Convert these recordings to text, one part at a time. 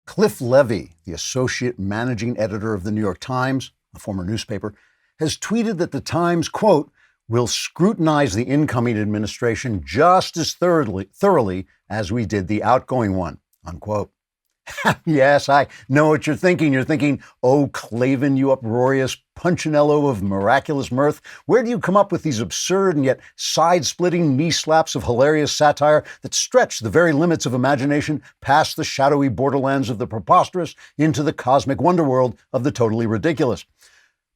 Cliff Levy, the associate managing editor of the New York Times, a former newspaper, has tweeted that the Times, quote, will scrutinize the incoming administration just as thoroughly as we did the outgoing one, unquote. Yes, I know what you're thinking. You're thinking, oh, Klavan, you uproarious punchinello of miraculous mirth. Where do you come up with these absurd and yet side-splitting knee slaps of hilarious satire that stretch the very limits of imagination past the shadowy borderlands of the preposterous into the cosmic wonderworld of the totally ridiculous?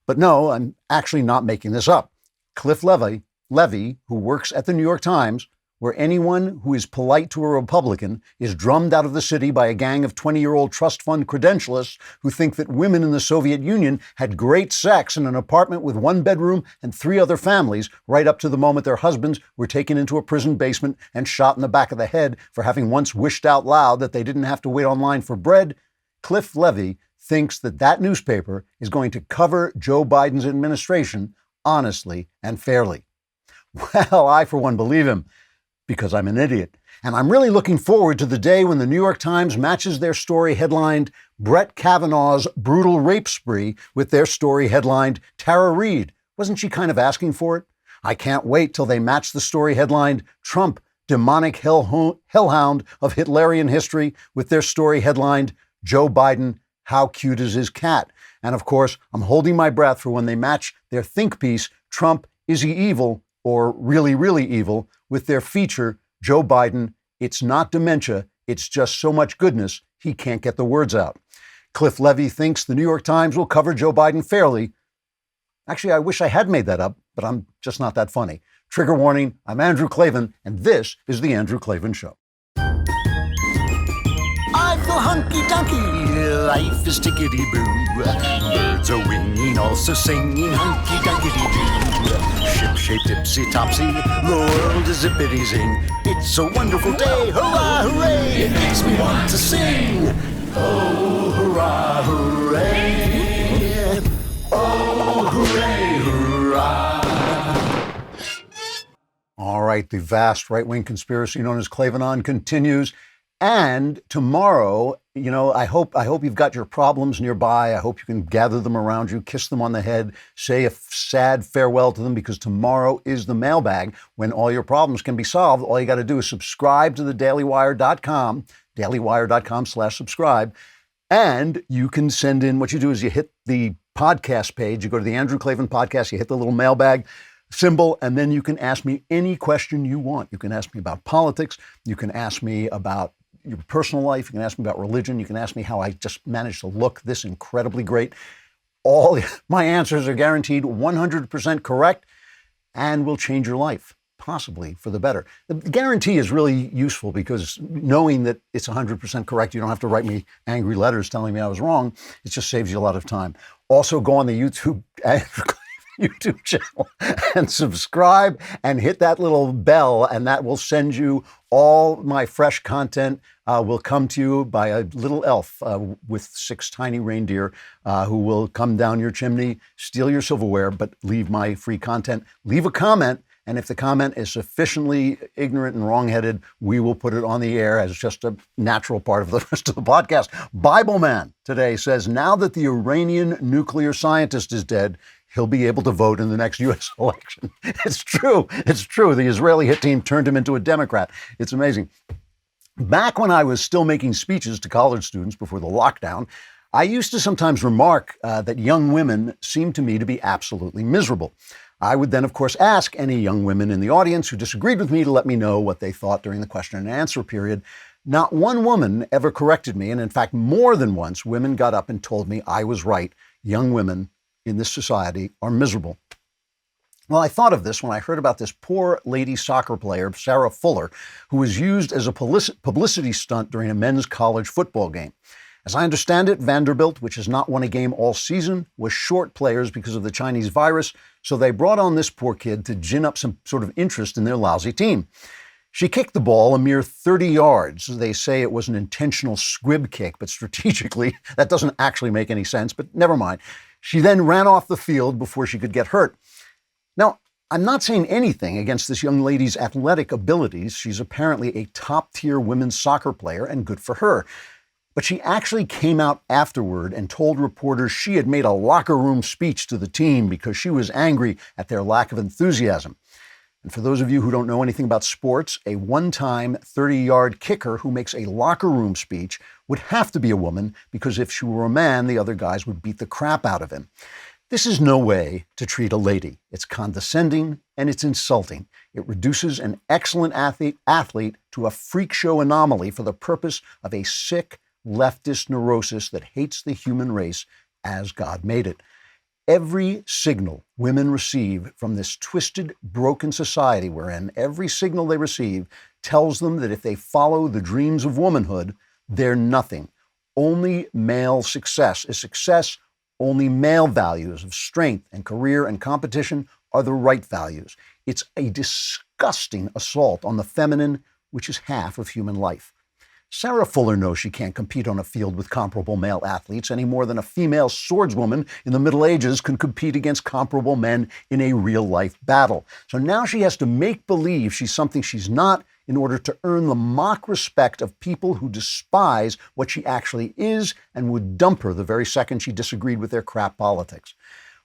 But no, I'm actually not making this up. Cliff Levy, who works at the New York Times, where anyone who is polite to a Republican is drummed out of the city by a gang of 20-year-old trust fund credentialists who think that women in the Soviet Union had great sex in an apartment with one bedroom and 3 other families right up to the moment their husbands were taken into a prison basement and shot in the back of the head for having once wished out loud that they didn't have to wait online for bread. Cliff Levy thinks that that newspaper is going to cover Joe Biden's administration honestly and fairly. Well, I, for one, believe him, because I'm an idiot. And I'm really looking forward to the day when the New York Times matches their story headlined Brett Kavanaugh's brutal rape spree with their story headlined Tara Reade. Wasn't she kind of asking for it? I can't wait till they match the story headlined Trump, demonic hellhound of Hitlerian history, with their story headlined Joe Biden, how cute is his cat? And of course, I'm holding my breath for when they match their think piece, Trump, is he evil or really, really evil, with their feature, Joe Biden, it's not dementia, it's just so much goodness, he can't get the words out. Cliff Levy thinks the New York Times will cover Joe Biden fairly. Actually, I wish I had made that up, but I'm just not that funny. Trigger warning, I'm Andrew Klavan, and this is The Andrew Klavan Show. I feel hunky-dunky, life is tickety-boo. Birds are winging, also singing hunky-dunky-doo. Ship-shaped, ipsy-topsy, the world is zippity-zing. It's a wonderful day, hurrah, hooray! It makes me want to sing. Oh, hurrah, hooray! Oh, hooray, hurrah! All right, the vast right-wing conspiracy known as Klavanon continues. And tomorrow, I hope you've got your problems nearby. I hope you can gather them around you, kiss them on the head, say a sad farewell to them, because tomorrow is the mailbag when all your problems can be solved. All you got to do is subscribe to the dailywire.com, dailywire.com/subscribe. And you can send in, what you do is you hit the podcast page, you go to the Andrew Klavan podcast, you hit the little mailbag symbol, and then you can ask me any question you want. You can ask me about politics. You can ask me about your personal life. You can ask me about religion. You can ask me how I just managed to look this incredibly great. All my answers are guaranteed 100% correct and will change your life, possibly for the better. The guarantee is really useful because knowing that it's 100% correct, you don't have to write me angry letters telling me I was wrong. It just saves you a lot of time. Also, go on the YouTube channel and subscribe and hit that little bell, and that will send you all my fresh content will come to you by a little elf with 6 tiny reindeer who will come down your chimney, steal your silverware, but leave my free content. Leave a comment, and if the comment is sufficiently ignorant and wrongheaded, we will put it on the air as just a natural part of the rest of the podcast. Bible Man today says, now that the Iranian nuclear scientist is dead, he'll be able to vote in the next U.S. election. It's true. It's true. The Israeli hit team turned him into a Democrat. It's amazing. Back when I was still making speeches to college students before the lockdown, I used to sometimes remark that young women seemed to me to be absolutely miserable. I would then, of course, ask any young women in the audience who disagreed with me to let me know what they thought during the question and answer period. Not one woman ever corrected me, and in fact, more than once, women got up and told me I was right. Young women in this society are miserable. Well, I thought of this when I heard about this poor lady soccer player, Sarah Fuller, who was used as a publicity stunt during a men's college football game. As I understand it, Vanderbilt, which has not won a game all season, was short players because of the Chinese virus, so they brought on this poor kid to gin up some sort of interest in their lousy team. She kicked the ball a mere 30 yards. They say it was an intentional squib kick, but strategically, that doesn't actually make any sense, but never mind. She then ran off the field before she could get hurt. Now, I'm not saying anything against this young lady's athletic abilities. She's apparently a top-tier women's soccer player, and good for her. But she actually came out afterward and told reporters she had made a locker room speech to the team because she was angry at their lack of enthusiasm. And for those of you who don't know anything about sports, a one-time 30-yard kicker who makes a locker room speech would have to be a woman, because if she were a man, the other guys would beat the crap out of him. This is no way to treat a lady. It's condescending and it's insulting. It reduces an excellent athlete to a freak show anomaly for the purpose of a sick leftist neurosis that hates the human race as God made it. Every signal women receive from this twisted, broken society we're in, every signal they receive tells them that if they follow the dreams of womanhood, they're nothing. Only male success is success. Only male values of strength and career and competition are the right values. It's a disgusting assault on the feminine, which is half of human life. Sarah Fuller knows she can't compete on a field with comparable male athletes any more than a female swordswoman in the Middle Ages can compete against comparable men in a real-life battle. So now she has to make believe she's something she's not in order to earn the mock respect of people who despise what she actually is and would dump her the very second she disagreed with their crap politics.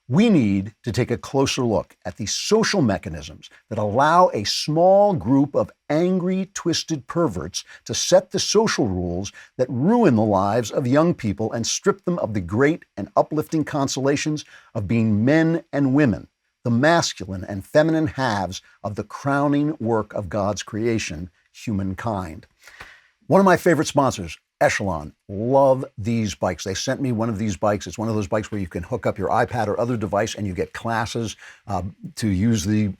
We need to take a closer look at the social mechanisms that allow a small group of angry, twisted perverts to set the social rules that ruin the lives of young people and strip them of the great and uplifting consolations of being men and women, the masculine and feminine halves of the crowning work of God's creation, humankind. One of my favorite sponsors, Echelon, love these bikes. They sent me one of these bikes. It's one of those bikes where you can hook up your iPad or other device and you get classes to use the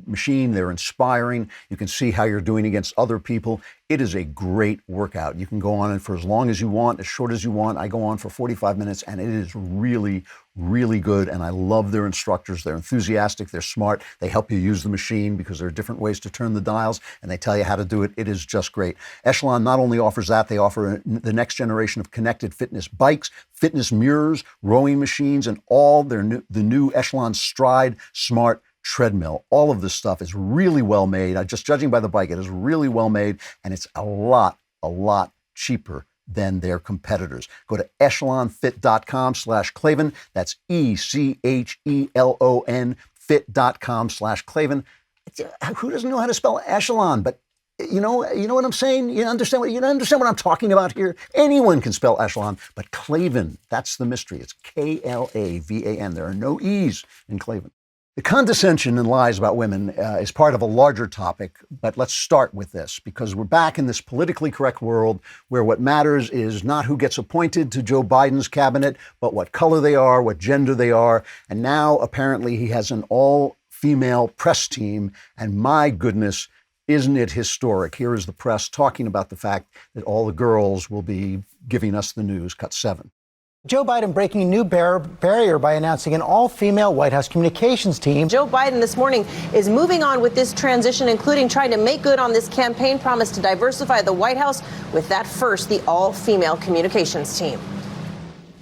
machine. They're inspiring. You can see how you're doing against other people. It is a great workout. You can go on it for as long as you want, as short as you want. I go on for 45 minutes and it is really, really good. And I love their instructors. They're enthusiastic. They're smart. They help you use the machine because there are different ways to turn the dials and they tell you how to do it. It is just great. Echelon not only offers that, they offer the next generation of connected fitness bikes, fitness mirrors, rowing machines, and all the new Echelon Stride Smart treadmill. All of this stuff is really well made. Just judging by the bike, it is really well made, and it's a lot cheaper than their competitors. Go to echelonfit.com/Klavan. That's ECHELON fit.com/Klavan. Who doesn't know how to spell echelon? But you know what I'm saying? You understand what I'm talking about here? Anyone can spell echelon, but Klavan, that's the mystery. It's Klavan. There are no E's in Klavan. The condescension and lies about women is part of a larger topic, but let's start with this because we're back in this politically correct world where what matters is not who gets appointed to Joe Biden's cabinet, but what color they are, what gender they are. And now apparently he has an all-female press team, and my goodness, isn't it historic? Here is the press talking about the fact that all the girls will be giving us the news. Cut 7. Joe Biden breaking a new barrier by announcing an all-female White House communications team. Joe Biden this morning is moving on with this transition, including trying to make good on this campaign promise to diversify the White House with that first, the all-female communications team.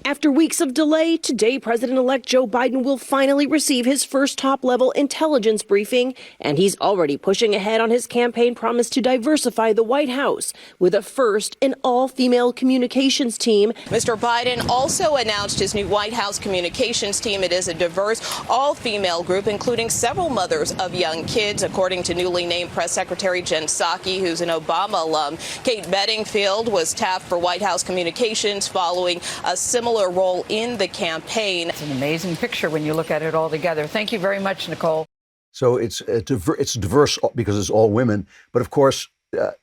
After weeks of delay, today President-elect Joe Biden will finally receive his first top-level intelligence briefing, and he's already pushing ahead on his campaign promise to diversify the White House with a first an all-female communications team. Mr. Biden also announced his new White House communications team. It is a diverse, all-female group, including several mothers of young kids, according to newly named Press Secretary Jen Psaki, who's an Obama alum. Kate Bedingfield was tapped for White House communications following a similar role in the campaign. It's an amazing picture when you look at it all together. Thank you very much, Nicole. So it's diverse because it's all women. But of course,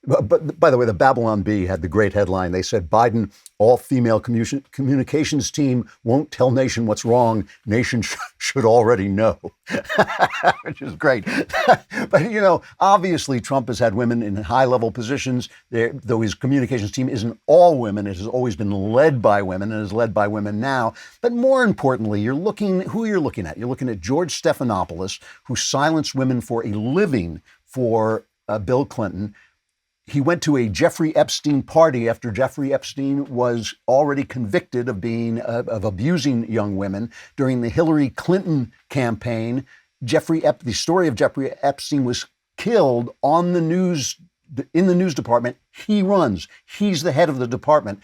but by the way, the Babylon Bee had the great headline. They said Biden all-female communications team won't tell nation what's wrong. Nation should already know, which is great. But, obviously Trump has had women in high-level positions, though his communications team isn't all women. It has always been led by women and is led by women now. But more importantly, you're looking at George Stephanopoulos, who silenced women for a living for Bill Clinton. He went to a Jeffrey Epstein party after Jeffrey Epstein was already convicted of abusing young women during the Hillary Clinton campaign. The story of Jeffrey Epstein was killed on the news, in the news department he runs. He's the head of the department.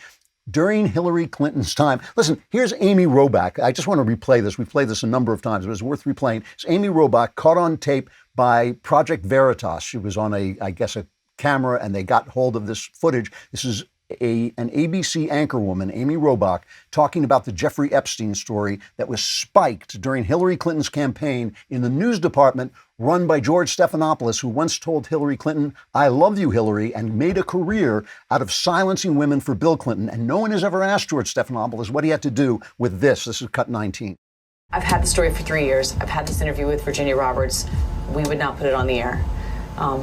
during Hillary Clinton's time. Listen, here's Amy Robach. I just want to replay this. We've played this a number of times, but it's worth replaying. It's Amy Robach caught on tape by Project Veritas. She was on a camera, and they got hold of this footage. This is an ABC anchorwoman, Amy Robach, talking about the Jeffrey Epstein story that was spiked during Hillary Clinton's campaign in the news department run by George Stephanopoulos, who once told Hillary Clinton, "I love you, Hillary," and made a career out of silencing women for Bill Clinton. And no one has ever asked George Stephanopoulos what he had to do with this. This is cut 19. I've had the story for 3 years. I've had this interview with Virginia Roberts. We would not put it on the air.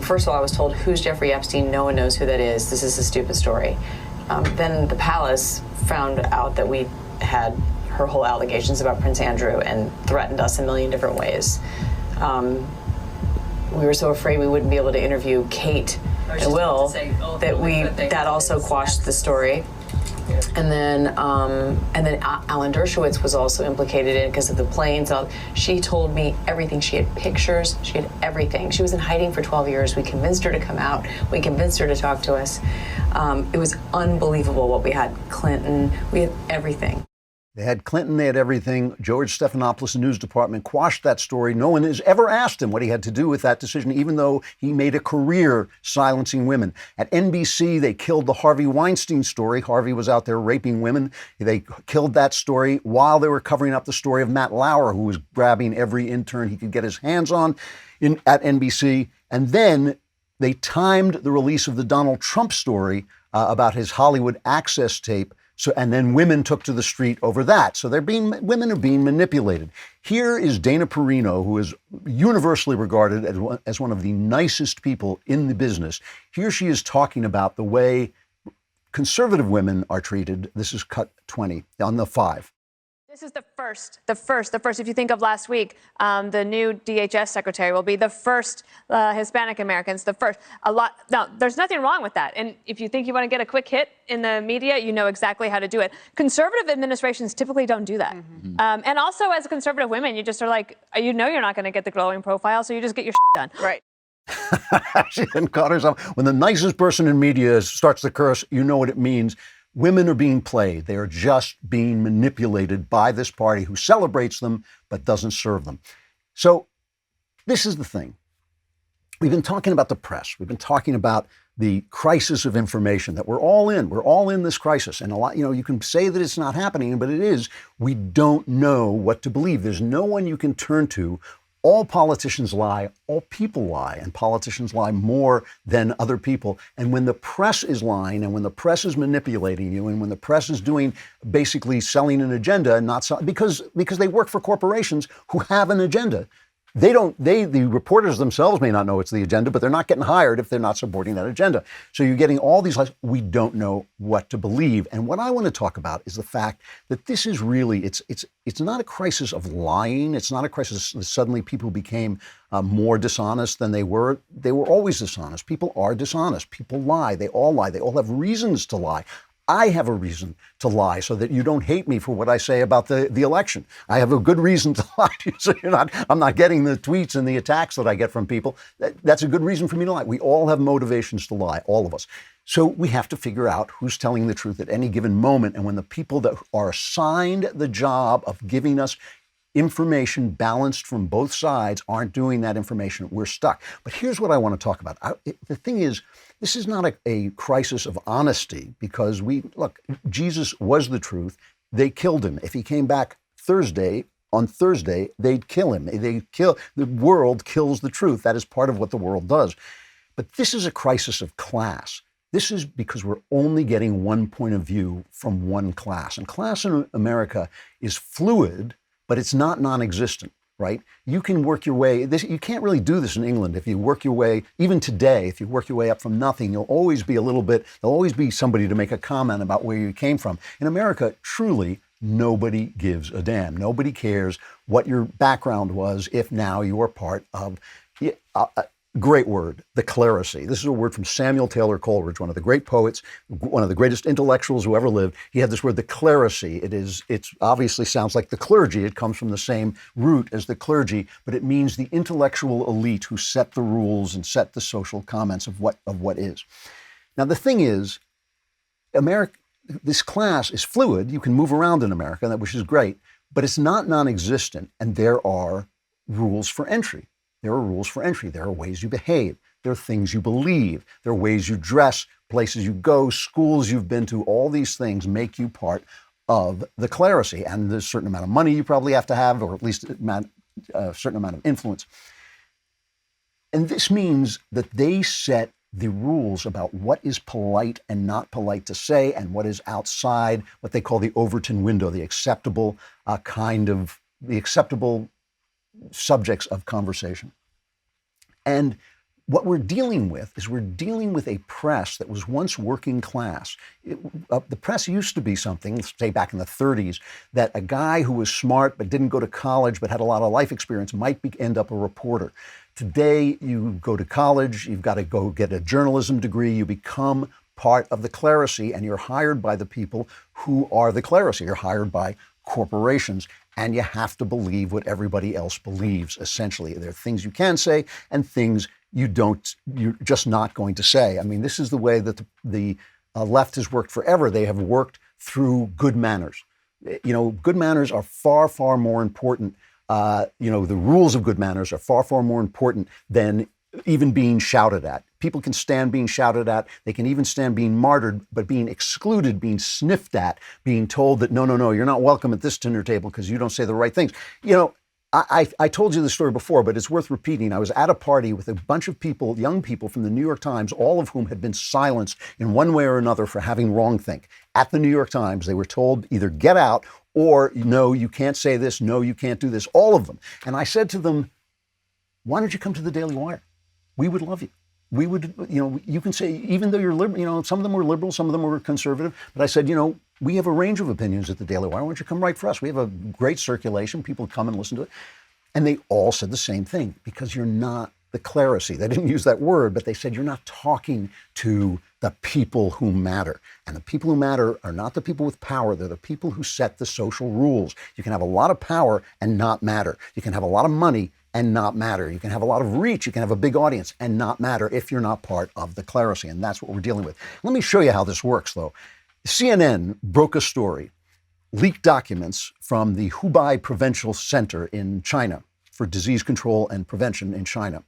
First of all, I was told, who's Jeffrey Epstein? No one knows who that is. This is a stupid story. Then the palace found out that we had her whole allegations about Prince Andrew and threatened us a million different ways. We were so afraid we wouldn't be able to interview Kate and Will that also quashed the story. And then Alan Dershowitz was also implicated in it because of the planes. She told me everything. She had pictures. She had everything. She was in hiding for 12 years. We convinced her to come out. We convinced her to talk to us. It was unbelievable what we had. Clinton. We had everything. They had Clinton, they had everything. George Stephanopoulos' news department quashed that story. No one has ever asked him what he had to do with that decision, even though he made a career silencing women. At NBC, they killed the Harvey Weinstein story. Harvey was out there raping women. They killed that story while they were covering up the story of Matt Lauer, who was grabbing every intern he could get his hands on at NBC. And then they timed the release of the Donald Trump story about his Hollywood Access tape. So, and then women took to the street over that. So women are being manipulated. Here is Dana Perino, who is universally regarded as one of the nicest people in the business. Here she is talking about the way conservative women are treated. This is cut 20 on the 5. This is the first. If you think of last week, the new DHS secretary will be the first Hispanic Americans, the first. Now, there's nothing wrong with that. And if you think you want to get a quick hit in the media, you know exactly how to do it. Conservative administrations typically don't do that. Mm-hmm. And also, as conservative women, you just are like, you know you're not going to get the glowing profile, so you just get your done. Right. She then caught herself. When the nicest person in media starts to curse, you know what it means. Women are being played. They are just being manipulated by this party who celebrates them but doesn't serve them. So this is the thing. We've been talking about the press. We've been talking about the crisis of information that we're all in. We're all in this crisis. And a lot, you can say that it's not happening, but it is. We don't know what to believe. There's no one you can turn to. All politicians lie, all people lie, and politicians lie more than other people. And when the press is lying, and when the press is manipulating you, and when the press is doing basically selling an agenda, because they work for corporations who have an agenda. The reporters themselves may not know it's the agenda, but they're not getting hired if they're not supporting that agenda. So you're getting all these lies. We don't know what to believe. And what I want to talk about is the fact that this is really, it's not a crisis of lying. It's not a crisis that suddenly people became more dishonest than they were. They were always dishonest. People are dishonest. People lie. They all lie. They all have reasons to lie. I have a reason to lie so that you don't hate me for what I say about the election. I have a good reason to lie to you, so I'm not getting the tweets and the attacks that I get from people. That's a good reason for me to lie. We all have motivations to lie, all of us. So we have to figure out who's telling the truth at any given moment. And when the people that are assigned the job of giving us information balanced from both sides aren't doing that information, we're stuck. But here's what I want to talk about. The thing is, this is not a crisis of honesty, because Jesus was the truth. They killed him. If he came back on Thursday, they'd kill him. The world kills the truth. That is part of what the world does. But this is a crisis of class. This is because we're only getting one point of view from one class. And class in America is fluid, but it's not non-existent. Right? You can work your way. You can't really do this in England. If you work your way, even today, if you work your way up from nothing, there'll always be somebody to make a comment about where you came from. In America, truly, nobody gives a damn. Nobody cares what your background was if now you are part of great word, the clerisy. This is a word from Samuel Taylor Coleridge, one of the great poets, one of the greatest intellectuals who ever lived. He had this word, the clerisy. It obviously sounds like the clergy. It comes from the same root as the clergy, but it means the intellectual elite who set the rules and set the social comments of what is. Now, the thing is, this class is fluid. You can move around in America, which is great, but it's not non-existent. And there are rules for entry. There are rules for entry. There are ways you behave. There are things you believe. There are ways you dress, places you go, schools you've been to. All these things make you part of the clerisy. And there's a certain amount of money you probably have to have, or at least a certain amount of influence. And this means that they set the rules about what is polite and not polite to say, and what is outside what they call the Overton window, the acceptable the acceptable subjects of conversation. And what we're dealing with is a press that was once working class. The press used to be something, say back in the 30s, that a guy who was smart but didn't go to college but had a lot of life experience might end up a reporter. Today, you go to college, you've got to go get a journalism degree, you become part of the clerisy, and you're hired by the people who are the clerisy. You're hired by corporations, and you have to believe what everybody else believes, essentially. There are things you can say and things you're just not going to say. I mean, this is the way that the left has worked forever. They have worked through good manners. Good manners are far, far more important. The rules of good manners are far, far more important than even being shouted at. People can stand being shouted at. They can even stand being martyred, but being excluded, being sniffed at, being told that, no, you're not welcome at this dinner table because you don't say the right things. I told you the story before, but it's worth repeating. I was at a party with a bunch of people, young people from the New York Times, all of whom had been silenced in one way or another for having wrongthink. At the New York Times, they were told either get out or no, you can't say this, no, you can't do this, all of them. And I said to them, why don't you come to the Daily Wire? We would love you. We would, you can say, even though you're liberal, some of them were liberal, some of them were conservative, but I said, we have a range of opinions at the Daily Wire. Why don't you come write for us? We have a great circulation. People come and listen to it. And they all said the same thing, because you're not the clerisy. They didn't use that word, but they said you're not talking to the people who matter. And the people who matter are not the people with power. They're the people who set the social rules. You can have a lot of power and not matter. You can have a lot of money and not matter. You can have a lot of reach. You can have a big audience and not matter if you're not part of the clerisy. And that's what we're dealing with. Let me show you how this works, though. CNN broke a story, leaked documents from the Hubei Provincial Center in China for Disease Control and Prevention in China.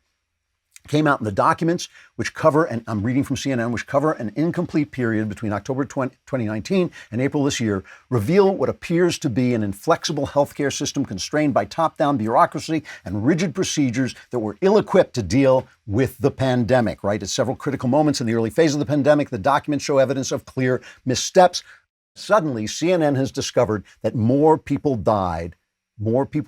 Came out in the documents, which cover, and I'm reading from CNN, which cover an incomplete period between October 2019 and April this year, reveal what appears to be an inflexible healthcare system constrained by top-down bureaucracy and rigid procedures that were ill-equipped to deal with the pandemic, right? At several critical moments in the early phase of the pandemic, the documents show evidence of clear missteps. Suddenly, CNN has discovered that more people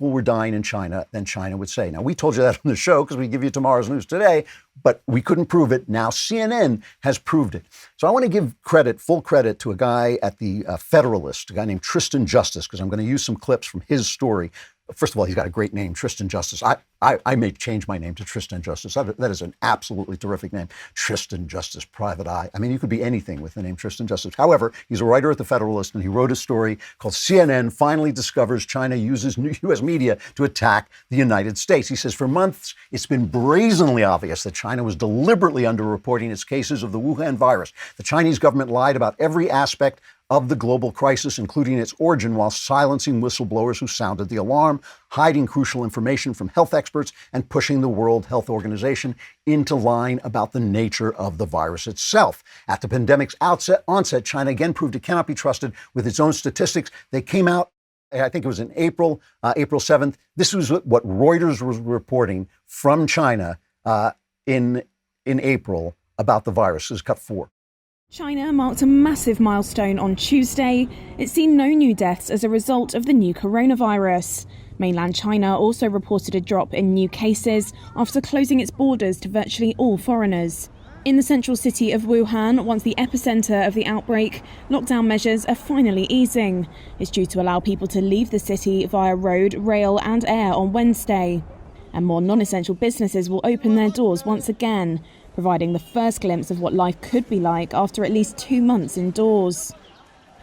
were dying in China than China would say. Now, we told you that on the show because we give you tomorrow's news today, but we couldn't prove it. Now CNN has proved it. So I want to give full credit to a guy at the Federalist, a guy named Tristan Justice, because I'm going to use some clips from his story. First of all, he's got a great name, Tristan Justice. I may change my name to Tristan Justice. That is an absolutely terrific name. Tristan Justice, Private Eye. I mean, you could be anything with the name Tristan Justice. However, he's a writer at the Federalist, and he wrote a story called CNN Finally Discovers China Uses U.S. Media to Attack the United States. He says, for months, it's been brazenly obvious that China was deliberately underreporting its cases of the Wuhan virus. The Chinese government lied about every aspect of the global crisis, including its origin, while silencing whistleblowers who sounded the alarm, hiding crucial information from health experts, and pushing the World Health Organization into lying about the nature of the virus itself. At the pandemic's onset, China again proved it cannot be trusted with its own statistics. They came out, I think it was in April 7th. This was what Reuters was reporting from China in April about the virus. This is cut 4. China marked a massive milestone on Tuesday. It's seen no new deaths as a result of the new coronavirus. Mainland China also reported a drop in new cases after closing its borders to virtually all foreigners. In the central city of Wuhan, once the epicenter of the outbreak, lockdown measures are finally easing. It's due to allow people to leave the city via road, rail and air on Wednesday. And more non-essential businesses will open their doors once again, providing the first glimpse of what life could be like after at least 2 months indoors.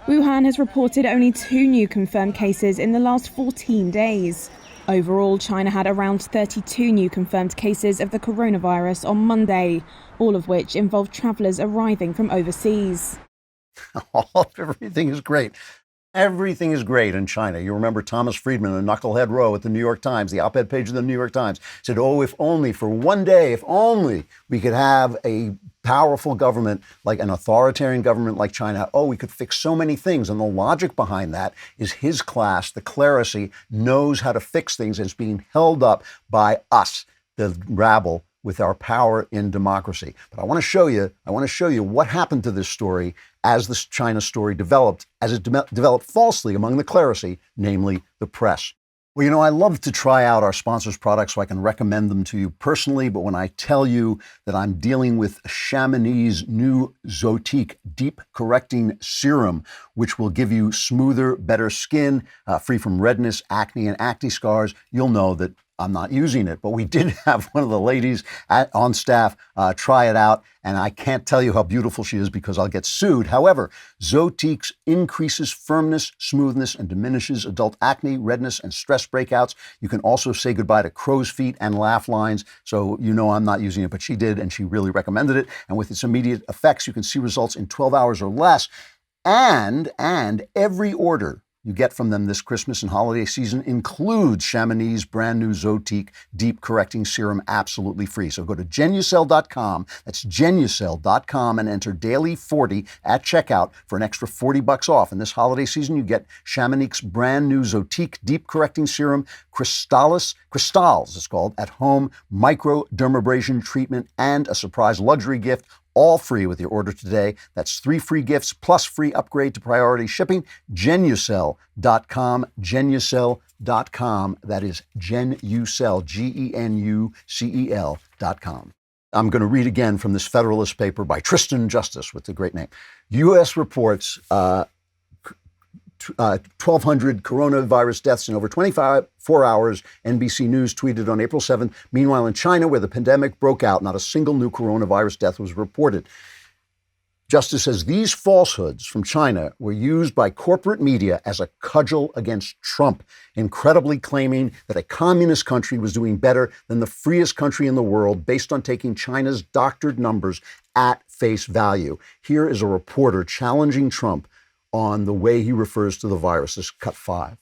Wuhan has reported only 2 new confirmed cases in the last 14 days. Overall, China had around 32 new confirmed cases of the coronavirus on Monday, all of which involved travellers arriving from overseas. Everything is great. Everything is great in China. You remember Thomas Friedman in Knucklehead Row at the New York Times, the op-ed page of the New York Times, said, oh, if only for one day, if only we could have a powerful government, like an authoritarian government like China, oh, we could fix so many things. And the logic behind that is his class, the clerisy, knows how to fix things and it's being held up by us, the rabble, with our power in democracy. But I want to show you what happened to this story as this China story developed, as it developed falsely among the clerisy, namely the press. Well, you know, I love to try out our sponsors' products so I can recommend them to you personally, but when I tell you that I'm dealing with Chamonix's new Zotique Deep Correcting Serum, which will give you smoother, better skin, free from redness, acne, and acne scars, you'll know that I'm not using it. But we did have one of the ladies on staff try it out, and I can't tell you how beautiful she is because I'll get sued. However, Zotique increases firmness, smoothness, and diminishes adult acne, redness, and stress breakouts. You can also say goodbye to crow's feet and laugh lines. So you know I'm not using it, but she did, and she really recommended it. And with its immediate effects, you can see results in 12 hours or less. And every order you get from them this Christmas and holiday season includes Chamonix's brand new Zotique Deep Correcting Serum absolutely free. So go to Genucel.com, that's Genucel.com, and enter Daily40 at checkout for an extra $40 off. And this holiday season, you get Chamonix's brand new Zotique Deep Correcting Serum, Crystals it's called, at home microdermabrasion treatment, and a surprise luxury gift, all free with your order today. That's 3 free gifts plus free upgrade to priority shipping. Genucel.com, Genucel.com. That is Genucel, Genucel.com. I'm going to read again from this Federalist paper by Tristan Justice with the great name. U.S. reports 1,200 coronavirus deaths in over 24 hours, NBC News tweeted on April 7th. Meanwhile, in China, where the pandemic broke out, not a single new coronavirus death was reported. Justice says these falsehoods from China were used by corporate media as a cudgel against Trump, incredibly claiming that a communist country was doing better than the freest country in the world based on taking China's doctored numbers at face value. Here is a reporter challenging Trump on the way he refers to the virus. This is cut 5.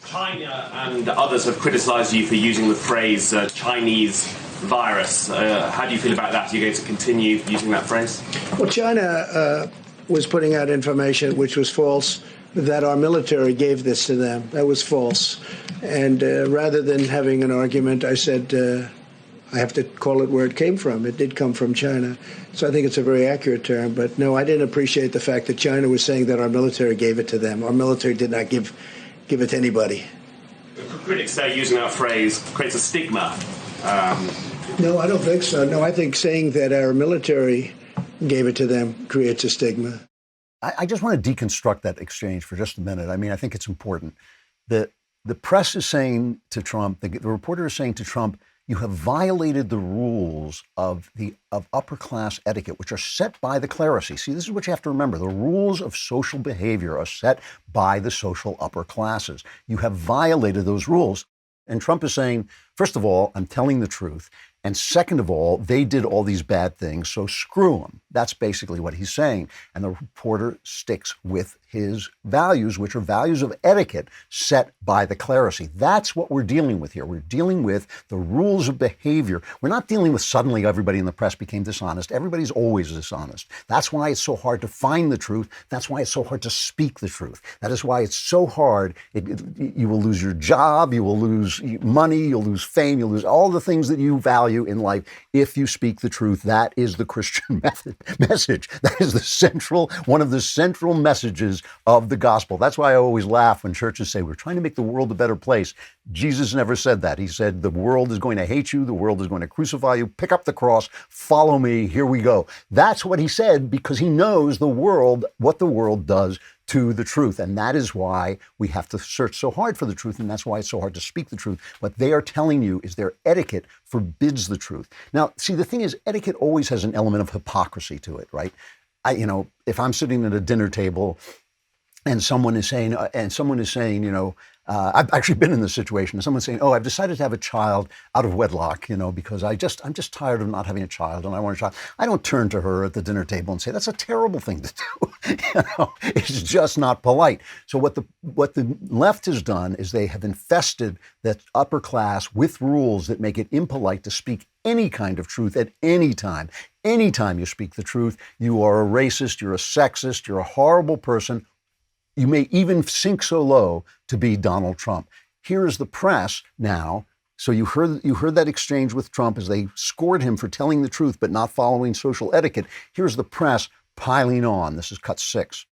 China and others have criticized you for using the phrase Chinese virus. How do you feel about that? Are you going to continue using that phrase? Well, China was putting out information which was false, that our military gave this to them. That was false. And rather than having an argument, I said, I have to call it where it came from. It did come from China. So I think it's a very accurate term. But no, I didn't appreciate the fact that China was saying that our military gave it to them. Our military did not give it to anybody. Critics say using that phrase creates a stigma. No, I don't think so. No, I think saying that our military gave it to them creates a stigma. I just want to deconstruct that exchange for just a minute. I mean, I think it's important. The press is saying to Trump, the reporter is saying to Trump, you have violated the rules of upper class etiquette, which are set by the clerisy. See, this is what you have to remember. The rules of social behavior are set by the social upper classes. You have violated those rules. And Trump is saying, first of all, I'm telling the truth. And second of all, they did all these bad things, so screw them. That's basically what he's saying. And the reporter sticks with his values, which are values of etiquette set by the clerisy. That's what we're dealing with here. We're dealing with the rules of behavior. We're not dealing with suddenly everybody in the press became dishonest. Everybody's always dishonest. That's why it's so hard to find the truth. That's why it's so hard to speak the truth. That is why it's so hard. You will lose your job. You will lose money. You'll lose fame. You'll lose all the things that you value in life if you speak the truth. That is the Christian message. That is one of the central messages of the gospel. That's why I always laugh when churches say we're trying to make the world a better place. Jesus never said that. He said the world is going to hate you. The world is going to crucify you. Pick up the cross. Follow me. Here we go. That's what he said because he knows what the world does to the truth. And that is why we have to search so hard for the truth. And that's why it's so hard to speak the truth. What they are telling you is their etiquette forbids the truth. Now, see, the thing is, etiquette always has an element of hypocrisy to it, right? If I'm sitting at a dinner table and someone is saying, I've actually been in this situation. Someone's saying, "Oh, I've decided to have a child out of wedlock, because I'm just tired of not having a child, and I want a child." I don't turn to her at the dinner table and say, "That's a terrible thing to do." It's just not polite. So what the left has done is they have infested that upper class with rules that make it impolite to speak any kind of truth at any time. Anytime you speak the truth, you are a racist, you're a sexist, you're a horrible person. You may even sink so low to be Donald Trump. Here is the press now. So you heard that exchange with Trump as they scored him for telling the truth but not following social etiquette. Here's the press piling on. This is cut 6.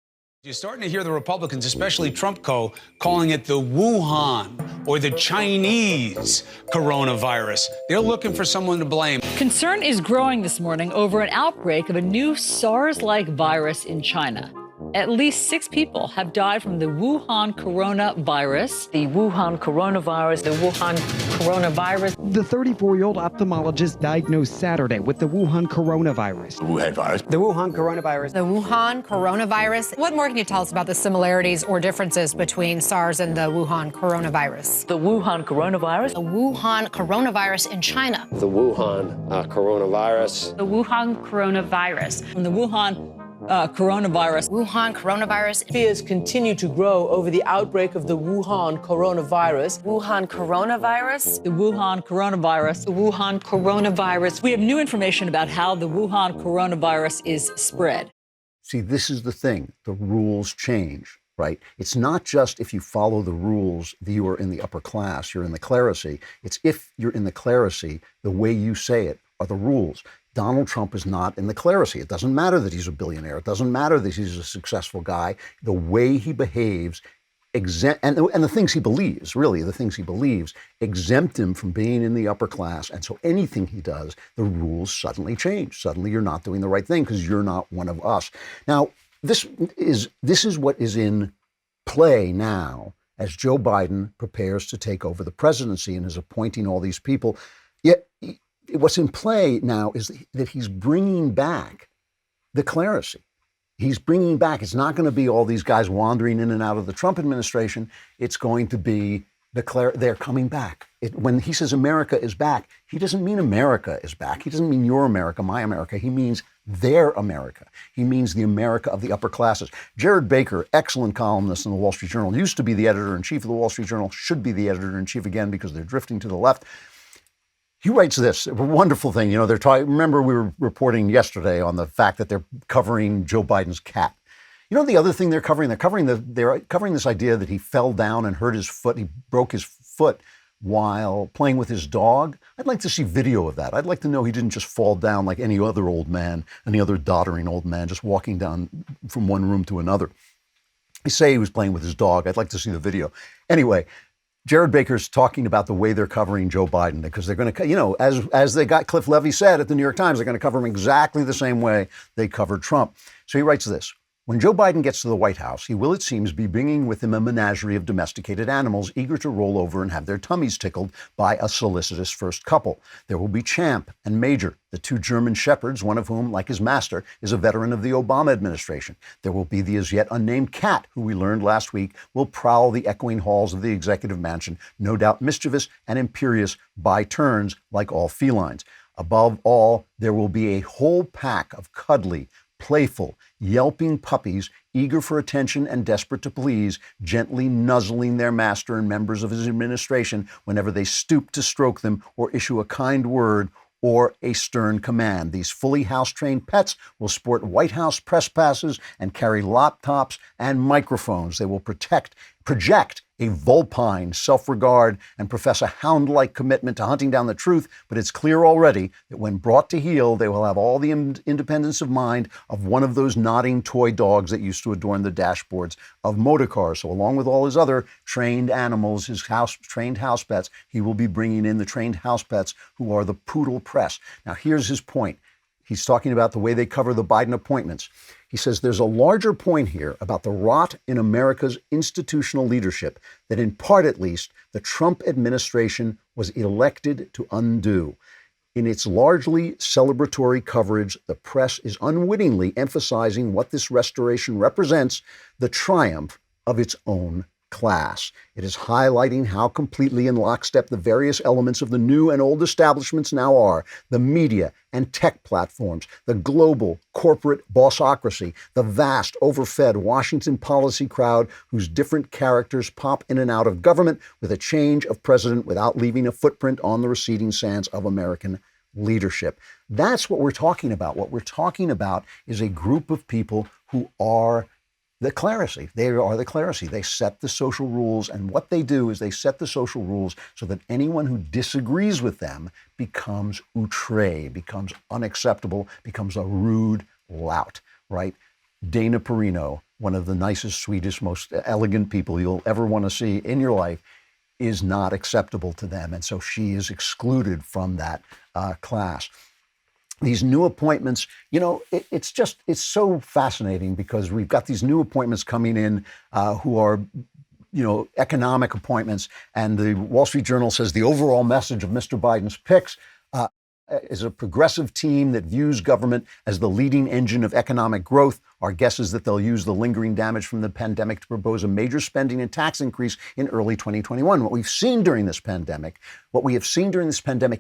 You're starting to hear the Republicans, especially Trump calling it the Wuhan or the Chinese coronavirus. They're looking for someone to blame. Concern is growing this morning over an outbreak of a new SARS-like virus in China. At least 6 people have died from the Wuhan coronavirus. The Wuhan coronavirus. The Wuhan coronavirus. The 34-year-old ophthalmologist diagnosed Saturday with the Wuhan coronavirus. Wuhan virus. The Wuhan coronavirus. The Wuhan coronavirus. What more can you tell us about the similarities or differences between SARS and the Wuhan coronavirus? The Wuhan coronavirus. The Wuhan coronavirus in China. The Wuhan coronavirus. The Wuhan coronavirus. From the Wuhan coronavirus. Wuhan coronavirus. Fears continue to grow over the outbreak of the Wuhan coronavirus. Wuhan coronavirus. The Wuhan coronavirus. The Wuhan coronavirus. We have new information about how the Wuhan coronavirus is spread. See, this is the thing. The rules change, right? It's not just if you follow the rules that you are in the upper class, you're in the clerisy. It's if you're in the clerisy, the way you say it are the rules. Donald Trump is not in the clerisy. It doesn't matter that he's a billionaire. It doesn't matter that he's a successful guy. The way he behaves, and the things he believes, really, the things he believes, exempt him from being in the upper class. And so anything he does, the rules suddenly change. Suddenly you're not doing the right thing because you're not one of us. Now, this is what is in play now as Joe Biden prepares to take over the presidency and is appointing all these people. Yet, what's in play now is that he's bringing back the clerisy. He's bringing back, it's not going to be all these guys wandering in and out of the Trump administration. It's going to be they're coming back. When he says America is back, he doesn't mean America is back. He doesn't mean your America, my America. He means their America. He means the America of the upper classes. Jared Baker, excellent columnist in the Wall Street Journal, used to be the editor-in-chief of the Wall Street Journal, should be the editor-in-chief again because they're drifting to the left. He writes this, a wonderful thing. They're talking. Remember, we were reporting yesterday on the fact that they're covering Joe Biden's cat. The other thing they're covering? They're covering this idea that he fell down and hurt his foot. He broke his foot while playing with his dog. I'd like to see video of that. I'd like to know he didn't just fall down like any other old man, any other doddering old man, just walking down from one room to another. They say he was playing with his dog. I'd like to see the video. Anyway, Jared Baker's talking about the way they're covering Joe Biden because they're going to, as they got Cliff Levy said at the New York Times, they're going to cover him exactly the same way they covered Trump. So he writes this. When Joe Biden gets to the White House, he will, it seems, be bringing with him a menagerie of domesticated animals eager to roll over and have their tummies tickled by a solicitous first couple. There will be Champ and Major, the 2 German shepherds, one of whom, like his master, is a veteran of the Obama administration. There will be the as yet unnamed cat, who we learned last week will prowl the echoing halls of the executive mansion, no doubt mischievous and imperious by turns, like all felines. Above all, there will be a whole pack of cuddly, playful, yelping puppies, eager for attention and desperate to please, gently nuzzling their master and members of his administration whenever they stoop to stroke them or issue a kind word or a stern command. These fully house-trained pets will sport White House press passes and carry laptops and microphones. They will project a vulpine self-regard and profess a hound-like commitment to hunting down the truth, but it's clear already that when brought to heel, they will have all the independence of mind of one of those nodding toy dogs that used to adorn the dashboards of motor cars. So along with all his other trained animals, his trained house pets, he will be bringing in the trained house pets who are the poodle press. Now, here's his point. He's talking about the way they cover the Biden appointments. He says there's a larger point here about the rot in America's institutional leadership that, in part at least, the Trump administration was elected to undo. In its largely celebratory coverage, the press is unwittingly emphasizing what this restoration represents, the triumph of its own class. It is highlighting how completely in lockstep the various elements of the new and old establishments now are: the media and tech platforms, the global corporate bossocracy, the vast, overfed Washington policy crowd whose different characters pop in and out of government with a change of president without leaving a footprint on the receding sands of American leadership. That's what we're talking about. What we're talking about is a group of people who are the clerisy. They are the clerisy. They set the social rules, and what they do is they set the social rules so that anyone who disagrees with them becomes outré, becomes unacceptable, becomes a rude lout, right? Dana Perino, one of the nicest, sweetest, most elegant people you'll ever want to see in your life, is not acceptable to them, and so she is excluded from that class. These new appointments, it's so fascinating because we've got these new appointments coming in who are, economic appointments. And the Wall Street Journal says the overall message of Mr. Biden's picks is a progressive team that views government as the leading engine of economic growth. Our guess is that they'll use the lingering damage from the pandemic to propose a major spending and tax increase in early 2021. What we have seen during this pandemic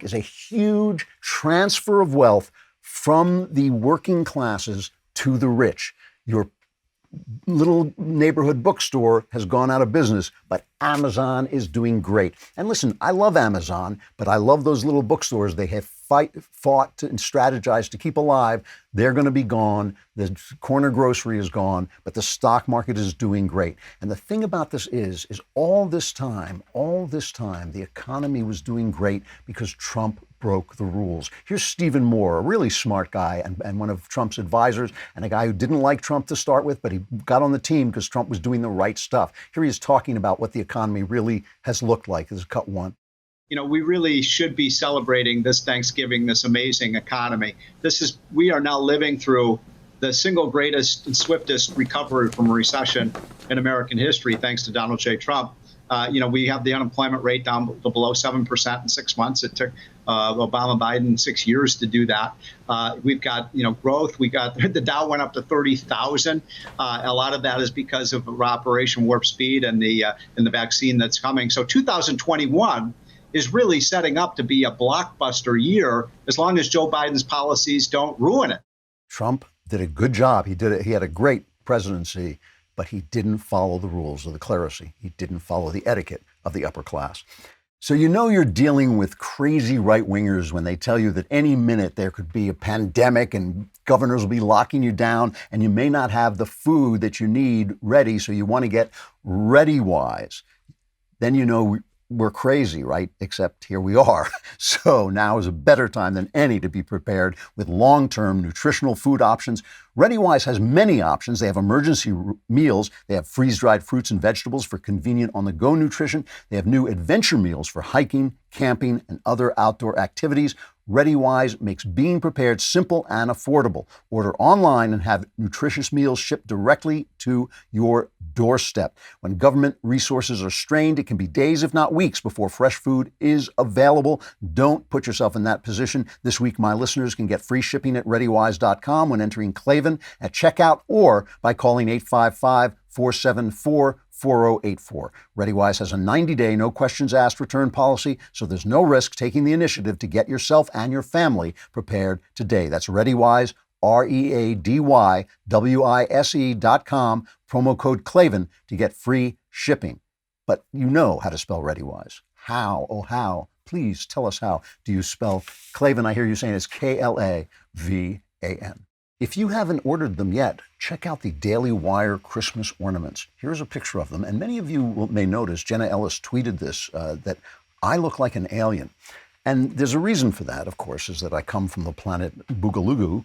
is a huge transfer of wealth from the working classes to the rich. Your little neighborhood bookstore has gone out of business, but Amazon is doing great. And listen, I love Amazon, but I love those little bookstores. They have fought and strategized to keep alive. They're going to be gone. The corner grocery is gone, but the stock market is doing great. And the thing about this is all this time, the economy was doing great because Trump broke the rules. Here's Stephen Moore, a really smart guy and one of Trump's advisors, and a guy who didn't like Trump to start with, but he got on the team because Trump was doing the right stuff. Here he is talking about what the economy really has looked like. This is cut one. We really should be celebrating this Thanksgiving, this amazing economy. We are now living through the single greatest and swiftest recovery from a recession in American history, thanks to Donald J. Trump. We have the unemployment rate down to below 7% in 6 months. It took Obama Biden 6 years to do that. We've got, growth. We got the Dow went up to 30,000. A lot of that is because of Operation Warp Speed and the vaccine that's coming. So 2021 is really setting up to be a blockbuster year as long as Joe Biden's policies don't ruin it. Trump did a good job. He did it. He had a great presidency, but he didn't follow the rules of the clerisy. He didn't follow the etiquette of the upper class. So you're dealing with crazy right-wingers when they tell you that any minute there could be a pandemic and governors will be locking you down and you may not have the food that you need ready, so you want to get ReadyWise. Then we're crazy, right? Except here we are. So now is a better time than any to be prepared with long-term nutritional food options. ReadyWise has many options. They have emergency meals. They have freeze-dried fruits and vegetables for convenient on-the-go nutrition. They have new adventure meals for hiking, camping, and other outdoor activities. ReadyWise makes being prepared simple and affordable. Order online and have nutritious meals shipped directly to your doorstep. When government resources are strained, it can be days, if not weeks, before fresh food is available. Don't put yourself in that position. This week, my listeners can get free shipping at ReadyWise.com when entering Klavan at checkout or by calling 855-474-4084. ReadyWise has a 90-day, no questions asked return policy, so there's no risk taking the initiative to get yourself and your family prepared today. That's ReadyWise, ReadyWise.com, promo code Klavan to get free shipping. But you know how to spell ReadyWise. How? Oh, how? Please tell us how. Do you spell Klavan? I hear you saying it's Klavan. If you haven't ordered them yet, check out the Daily Wire Christmas ornaments. Here's a picture of them. And many of you may notice, Jenna Ellis tweeted this, that I look like an alien. And there's a reason for that, of course, is that I come from the planet Boogaloo.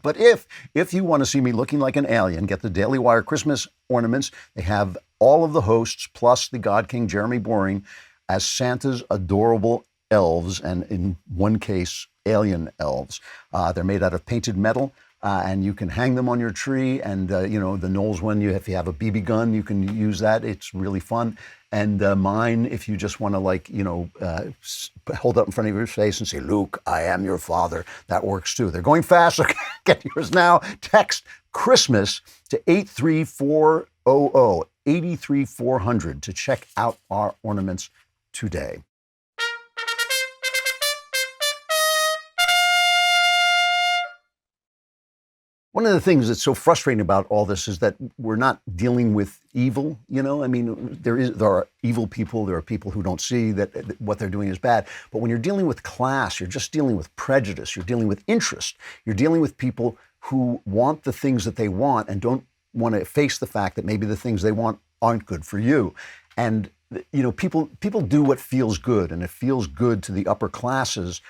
But if you want to see me looking like an alien, get the Daily Wire Christmas ornaments. They have all of the hosts, plus the God King Jeremy Boring, as Santa's adorable elves, and in one case, alien elves. They're made out of painted metal, and you can hang them on your tree. And, the Knowles one, if you have a BB gun, you can use that. It's really fun. And mine, if you just want to hold up in front of your face and say, Luke, I am your father, that works too. They're going fast, so get yours now. Text Christmas to 834 83400 to check out our ornaments today. One of the things that's so frustrating about all this is that we're not dealing with evil. You know, I mean, there are evil people. There are people who don't see that what they're doing is bad. But when you're dealing with class, you're just dealing with prejudice. You're dealing with interest. You're dealing with people who want the things that they want and don't want to face the fact that maybe the things they want aren't good for you. And you know, people do what feels good, and it feels good to the upper classes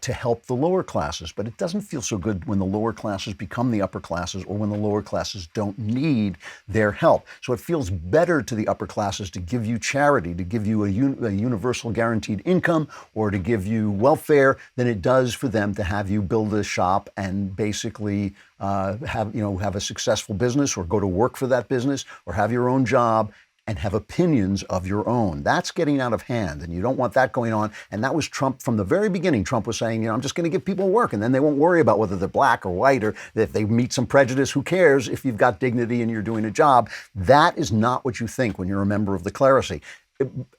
to help the lower classes. But it doesn't feel so good when the lower classes become the upper classes, or when the lower classes don't need their help. So it feels better to the upper classes to give you charity, to give you a universal guaranteed income, or to give you welfare, than it does for them to have you build a shop and basically have a successful business, or go to work for that business, or have your own job and have opinions of your own. That's getting out of hand, and you don't want that going on. And that was Trump from the very beginning. Trump was saying, I'm just going to give people work, and then they won't worry about whether they're black or white, or if they meet some prejudice. Who cares if you've got dignity and you're doing a job? That is not what you think when you're a member of the clerisy.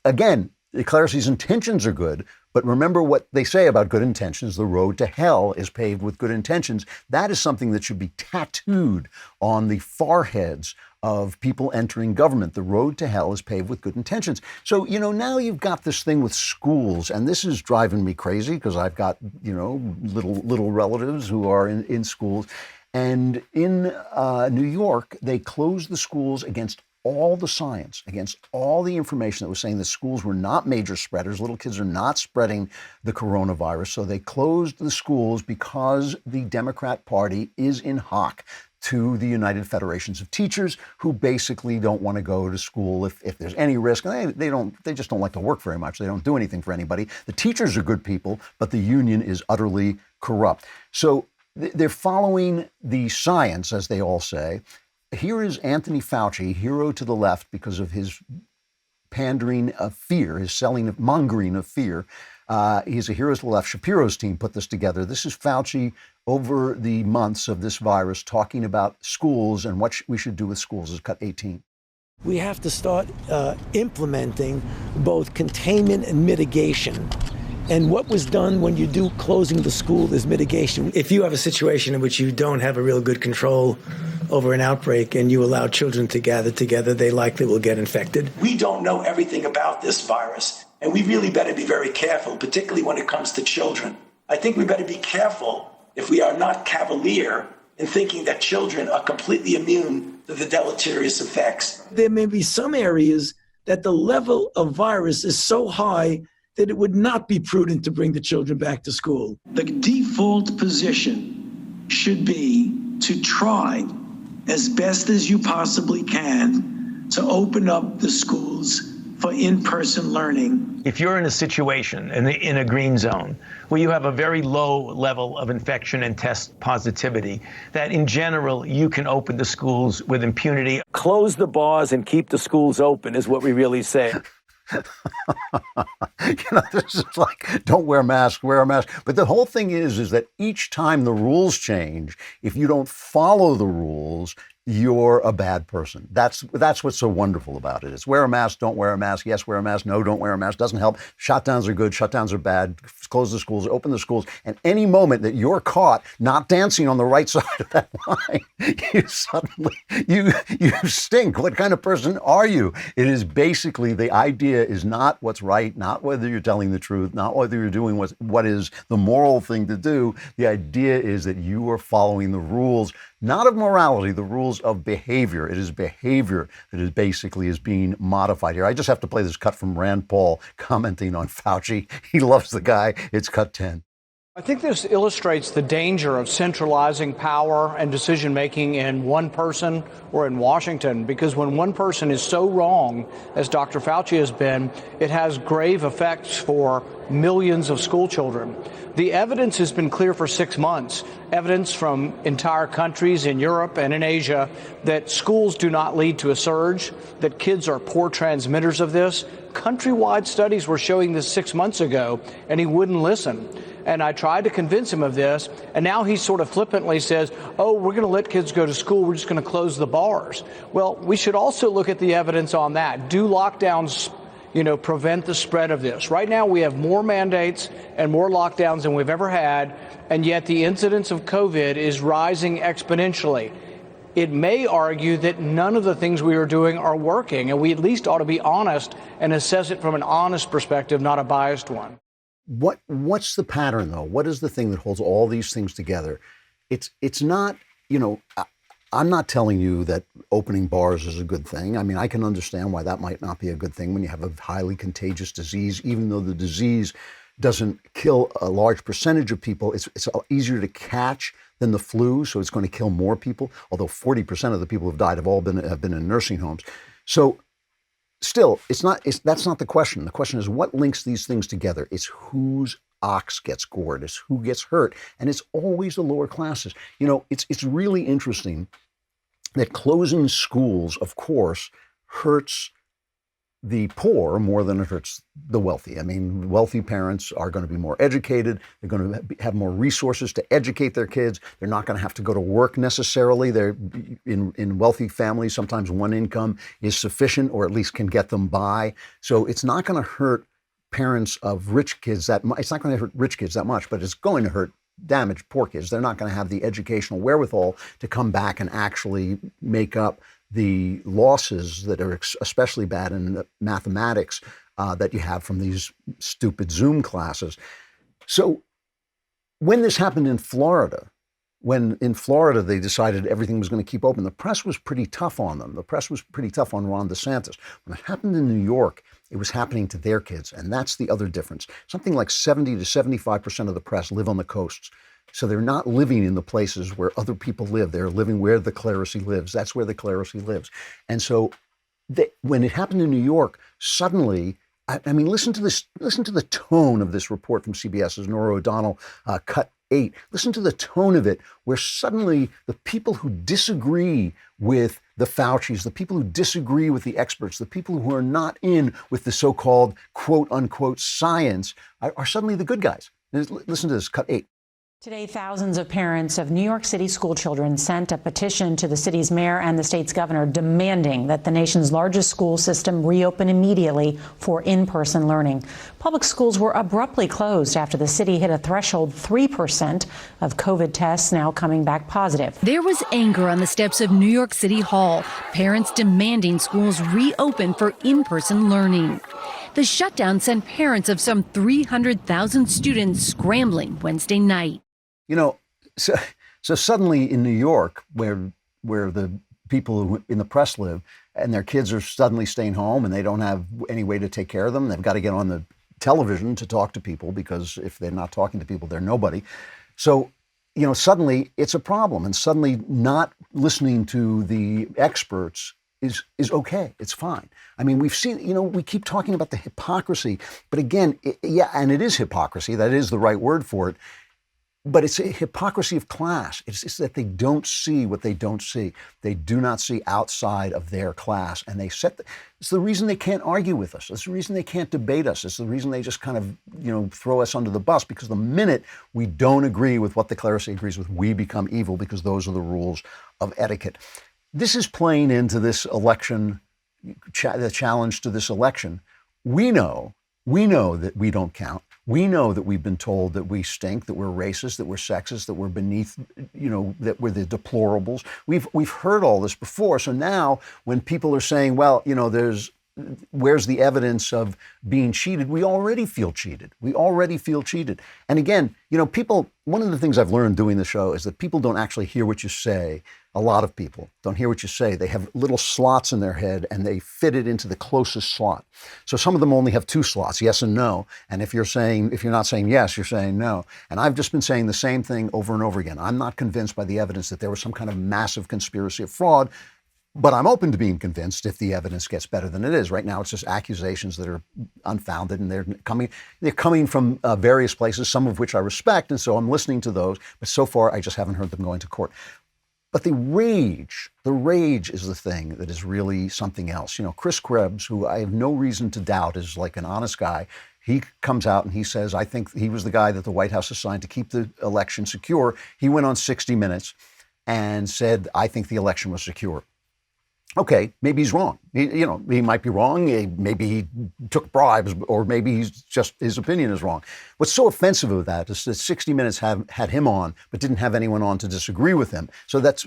Again, the clericy's intentions are good, but remember what they say about good intentions. The road to hell is paved with good intentions. That is something that should be tattooed on the foreheads of people entering government. The road to hell is paved with good intentions. So, now you've got this thing with schools, and this is driving me crazy because I've got, little relatives who are in schools. And in New York, they closed the schools against all the science, against all the information that was saying the schools were not major spreaders. Little kids are not spreading the coronavirus. So they closed the schools because the Democrat Party is in hock to the United Federations of Teachers, who basically don't want to go to school if there's any risk. They just don't like to work very much. They don't do anything for anybody. The teachers are good people, but the union is utterly corrupt. So they're following the science, as they all say. Here is Anthony Fauci, hero to the left because of his pandering of fear, his mongering of fear. He's a hero to the left. Shapiro's team put this together. This is Fauci over the months of this virus talking about schools and what we should do with schools. Is cut 18. We have to start implementing both containment and mitigation. And what was done when you do closing the school is mitigation. If you have a situation in which you don't have a real good control over an outbreak and you allow children to gather together, they likely will get infected. We don't know everything about this virus, and we really better be very careful, particularly when it comes to children. I think we better be careful if we are not cavalier in thinking that children are completely immune to the deleterious effects. There may be some areas that the level of virus is so high that it would not be prudent to bring the children back to school. The default position should be to try as best as you possibly can to open up the schools for in-person learning. If you're in a situation in a green zone where you have a very low level of infection and test positivity, that in general you can open the schools with impunity. Close the bars and keep the schools open is what we really say. This is like, don't wear a mask, wear a mask. But the whole thing is that each time the rules change, if you don't follow the rules, you're a bad person. That's what's so wonderful about it. It's wear a mask, don't wear a mask. Yes, wear a mask. No, don't wear a mask. Doesn't help. Shutdowns are good. Shutdowns are bad. Close the schools, open the schools. And any moment that you're caught not dancing on the right side of that line, you suddenly, you stink. What kind of person are you? It is basically, the idea is not what's right, not whether you're telling the truth, not whether you're doing what is the moral thing to do. The idea is that you are following the rules, not of morality, the rules of behavior. It is behavior that is basically being modified here. I just have to play this cut from Rand Paul commenting on Fauci. He loves the guy. It's cut 10. I think this illustrates the danger of centralizing power and decision-making in one person or in Washington, because when one person is so wrong, as Dr. Fauci has been, it has grave effects for millions of school children. The evidence has been clear for 6 months, evidence from entire countries in Europe and in Asia that schools do not lead to a surge, that kids are poor transmitters of this. Countrywide studies were showing this 6 months ago, and he wouldn't listen. And I tried to convince him of this, and now he sort of flippantly says, oh, we're going to let kids go to school, we're just going to close the bars. Well, we should also look at the evidence on that. Do lockdowns prevent the spread of this? Right now, we have more mandates and more lockdowns than we've ever had, and yet the incidence of COVID is rising exponentially. It may argue that none of the things we are doing are working, and we at least ought to be honest and assess it from an honest perspective, not a biased one. What's the pattern, though? What is the thing that holds all these things together? It's not, I'm not telling you that opening bars is a good thing. I mean, I can understand why that might not be a good thing when you have a highly contagious disease, even though the disease doesn't kill a large percentage of people. It's easier to catch than the flu, so it's going to kill more people, although 40% of the people who've died have been in nursing homes. So still, that's not the question. The question is what links these things together. It's whose ox gets gored. It's who gets hurt. And it's always the lower classes. It's really interesting that closing schools, of course, hurts the poor more than it hurts the wealthy. I mean, wealthy parents are going to be more educated. They're going to have more resources to educate their kids. They're not going to have to go to work necessarily. They're in wealthy families, sometimes one income is sufficient or at least can get them by. So it's not going to hurt parents of rich kids that much. It's not going to hurt rich kids that much, but it's going to damage poor kids. They're not going to have the educational wherewithal to come back and actually make up the losses that are especially bad in mathematics that you have from these stupid Zoom classes. So when this happened in Florida, when in Florida they decided everything was going to keep open, the press was pretty tough on them. The press was pretty tough on Ron DeSantis. When it happened in New York, it was happening to their kids, and that's the other difference. Something like 70 to 75% of the press live on the coasts. So they're not living in the places where other people live. They're living where the clerisy lives. That's where the clerisy lives. And so when it happened in New York, suddenly, I mean, listen to the tone of this report from CBS's Norah O'Donnell, cut 8. Listen to the tone of it, where suddenly the people who disagree with the Faucis, the people who disagree with the experts, the people who are not in with the so-called quote unquote science are suddenly the good guys. Listen to this, cut 8. Today, thousands of parents of New York City school children sent a petition to the city's mayor and the state's governor demanding that the nation's largest school system reopen immediately for in-person learning. Public schools were abruptly closed after the city hit a threshold 3% of COVID tests now coming back positive. There was anger on the steps of New York City Hall, parents demanding schools reopen for in-person learning. The shutdown sent parents of some 300,000 students scrambling Wednesday night. So suddenly in New York, where the people who in the press live, and their kids are suddenly staying home and they don't have any way to take care of them, they've got to get on the television to talk to people, because if they're not talking to people, they're nobody. So, suddenly it's a problem, and suddenly not listening to the experts is okay. It's fine. I mean, we've seen, we keep talking about the hypocrisy, but again, and it is hypocrisy. That is the right word for it. But it's a hypocrisy of class. It's that they don't see what they don't see. They do not see outside of their class. And it's the reason they can't argue with us. It's the reason they can't debate us. It's the reason they just kind of, throw us under the bus, because the minute we don't agree with what the clerisy agrees with, we become evil, because those are the rules of etiquette. This is playing into this election, the challenge to this election. We know that we don't count. We know that we've been told that we stink, that we're racist, that we're sexist, that we're beneath, that we're the deplorables. We've heard all this before. So now when people are saying, well, where's the evidence of being cheated? We already feel cheated. And again, one of the things I've learned doing the show is that people don't actually hear what you say. A lot of people don't hear what you say. They have little slots in their head and they fit it into the closest slot. So some of them only have 2 slots, yes and no. And if you're not saying yes, you're saying no. And I've just been saying the same thing over and over again. I'm not convinced by the evidence that there was some kind of massive conspiracy of fraud. But I'm open to being convinced if the evidence gets better than it is. Right now, it's just accusations that are unfounded, and they're coming from various places, some of which I respect, and so I'm listening to those. But so far, I just haven't heard them going to court. But the rage is the thing that is really something else. You know, Chris Krebs, who I have no reason to doubt is like an honest guy, he comes out and he says, I think he was the guy that the White House assigned to keep the election secure. He went on 60 Minutes and said, I think the election was secure. Okay, maybe he's wrong. He might be wrong. Maybe he took bribes, or maybe his opinion is wrong. What's so offensive of that is that 60 Minutes had him on, but didn't have anyone on to disagree with him. So that's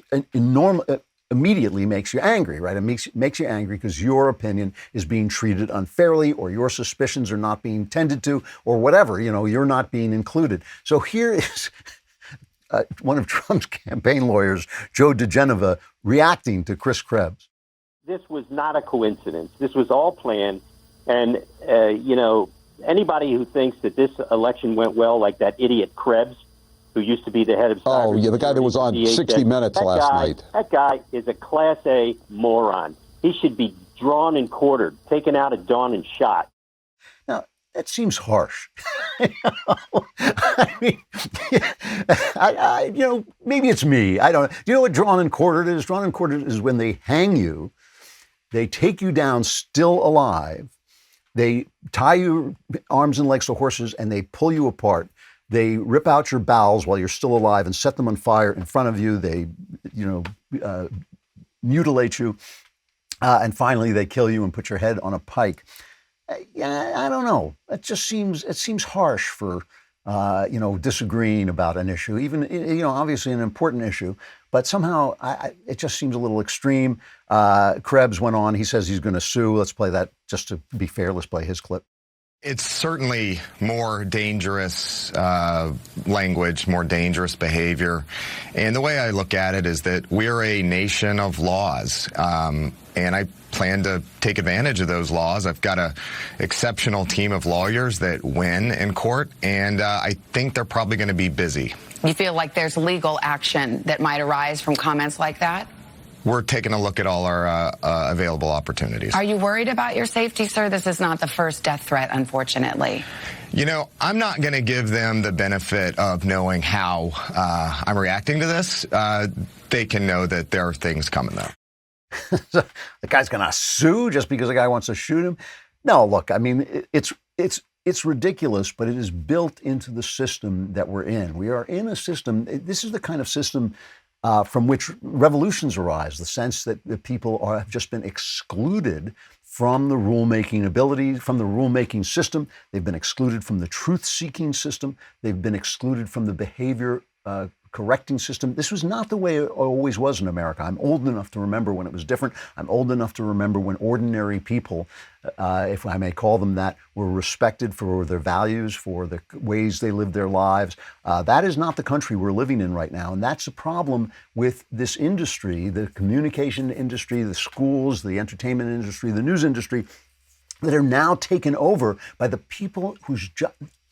immediately makes you angry, right? It makes you angry because your opinion is being treated unfairly, or your suspicions are not being tended to, or whatever. You're not being included. So here is one of Trump's campaign lawyers, Joe DeGeneva, reacting to Chris Krebs. This was not a coincidence. This was all planned. And, anybody who thinks that this election went well, like that idiot Krebs, who used to be the head of cybersecurity. Oh, yeah, the guy that was on 60 Minutes last night. That guy is a Class A moron. He should be drawn and quartered, taken out at dawn and shot. Now, that seems harsh. I mean, maybe it's me. I don't know. Do you know what drawn and quartered is? Drawn and quartered is when they hang you. They take you down still alive. They tie your arms and legs to horses and they pull you apart. They rip out your bowels while you're still alive and set them on fire in front of you. They, mutilate you. And finally, they kill you and put your head on a pike. I don't know. It seems harsh for, disagreeing about an issue, even, obviously an important issue. But somehow it just seems a little extreme. Krebs went on. He says he's going to sue. Let's play that just to be fair. Let's play his clip. It's certainly more dangerous language, more dangerous behavior. And the way I look at it is that we're a nation of laws. And I plan to take advantage of those laws. I've got an exceptional team of lawyers that win in court, and I think they're probably going to be busy. You feel like there's legal action that might arise from comments like that? We're taking a look at all our available opportunities. Are you worried about your safety, sir? This is not the first death threat, unfortunately. I'm not going to give them the benefit of knowing how I'm reacting to this. They can know that there are things coming, though. The guy's going to sue just because the guy wants to shoot him? No, look, I mean, it's ridiculous, but it is built into the system that we're in. We are in a system. This is the kind of system from which revolutions arise, the sense that the people have just been excluded from the rulemaking ability, from the rulemaking system. They've been excluded from the truth-seeking system. They've been excluded from the behavior correcting system. This was not the way it always was in America. I'm old enough to remember when it was different. I'm old enough to remember when ordinary people, if I may call them that, were respected for their values, for the ways they lived their lives. That is not the country we're living in right now. And that's a problem with this industry, the communication industry, the schools, the entertainment industry, the news industry, that are now taken over by the people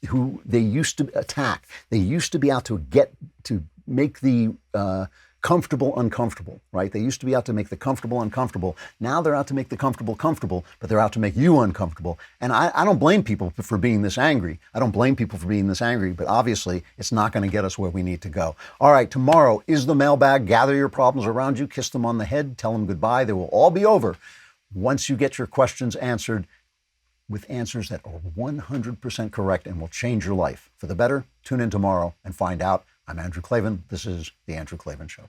who they used to attack. They used to be out to make the comfortable uncomfortable, right? They used to be out to make the comfortable uncomfortable. Now they're out to make the comfortable comfortable, but they're out to make you uncomfortable. And I don't blame people for being this angry. But obviously it's not going to get us where we need to go. All right, tomorrow is the mailbag. Gather your problems around you, kiss them on the head, tell them goodbye. They will all be over once you get your questions answered with answers that are 100% correct and will change your life for the better. Tune in tomorrow and find out. I'm Andrew Klavan. This is The Andrew Klavan Show.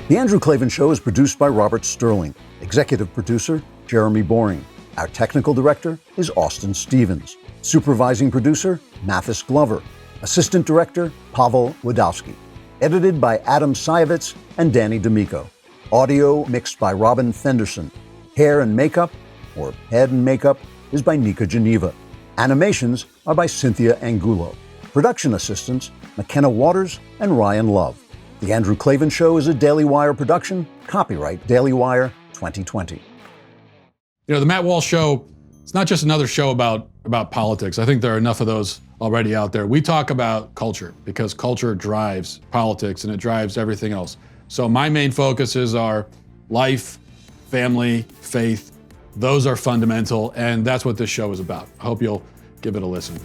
The Andrew Klavan Show is produced by Robert Sterling. Executive producer, Jeremy Boring. Our technical director is Austin Stevens. Supervising producer, Mathis Glover. Assistant director, Pavel Wadowski. Edited by Adam Sayevitz and Danny D'Amico. Audio mixed by Robin Fenderson. Hair and makeup, or head and makeup, is by Nika Geneva. Animations are by Cynthia Angulo. Production assistants, McKenna Waters and Ryan Love. The Andrew Klavan Show is a Daily Wire production. Copyright Daily Wire 2020. The Matt Walsh Show It's not just another show about politics. I think there are enough of those already out there. We talk about culture because culture drives politics and it drives everything else. So my main focuses are life, family, faith. Those are fundamental, and that's what this show is about. I hope you'll give it a listen.